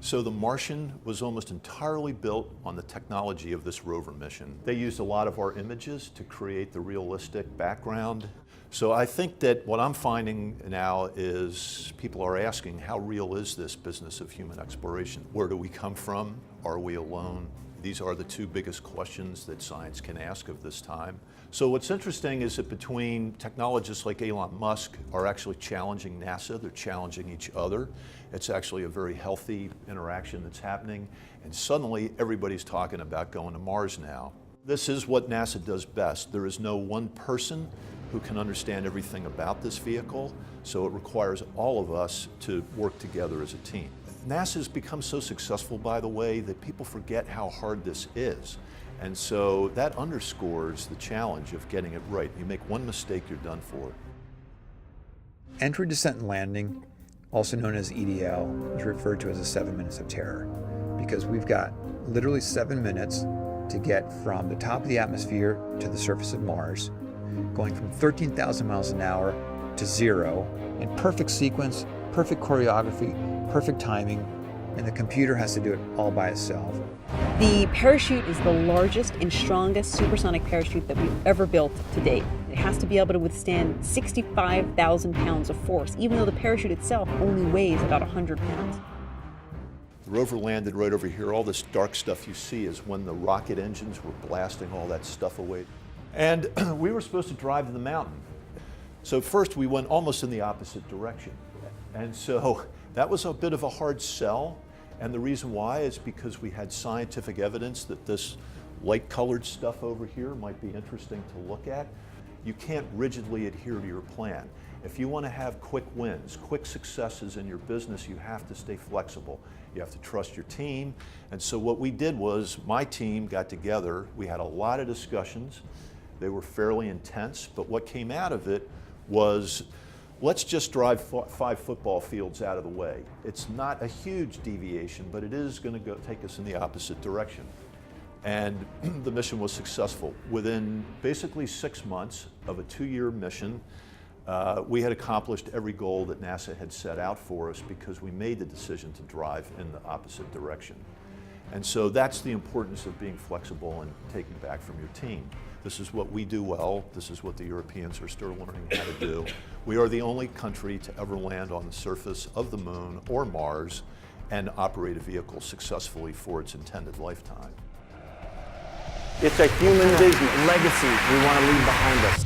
So the Martian was almost entirely built on the technology of this rover mission. They used a lot of our images to create the realistic background. So I think that what I'm finding now is people are asking, how real is this business of human exploration? Where do we come from? Are we alone? These are the two biggest questions that science can ask of this time. So what's interesting is that between technologists like Elon Musk are actually challenging NASA, they're challenging each other. It's actually a very healthy interaction that's happening, and suddenly everybody's talking about going to Mars now. This is what NASA does best. There is no one person who can understand everything about this vehicle, so it requires all of us to work together as a team. NASA has become so successful, by the way, that people forget how hard this is. And so that underscores the challenge of getting it right. You make one mistake, you're done for. Entry, descent, and landing, also known as EDL, is referred to as the 7 minutes of terror, because we've got literally 7 minutes to get from the top of the atmosphere to the surface of Mars, going from 13,000 miles an hour to 0 in perfect sequence, perfect choreography, perfect timing, and the computer has to do it all by itself. The parachute is the largest and strongest supersonic parachute that we've ever built to date. It has to be able to withstand 65,000 pounds of force, even though the parachute itself only weighs about 100 pounds. The rover landed right over here. All this dark stuff you see is when the rocket engines were blasting all that stuff away. And we were supposed to drive to the mountain. So first we went almost in the opposite direction. And so that was a bit of a hard sell. And the reason why is because we had scientific evidence that this light-colored stuff over here might be interesting to look at. You can't rigidly adhere to your plan. If you want to have quick wins, quick successes in your business, you have to stay flexible. You have to trust your team. And so what we did was, my team got together, we had a lot of discussions. They were fairly intense, but what came out of it was, let's just drive 5 football fields out of the way. It's not a huge deviation, but it is going to take us in the opposite direction. And the mission was successful. Within basically 6 months of a 2-year mission, we had accomplished every goal that NASA had set out for us because we made the decision to drive in the opposite direction. And so that's the importance of being flexible and taking back from your team. This is what we do well. This is what the Europeans are still learning how to do. We are the only country to ever land on the surface of the moon or Mars and operate a vehicle successfully for its intended lifetime. It's a human vision, a legacy we want to leave behind us.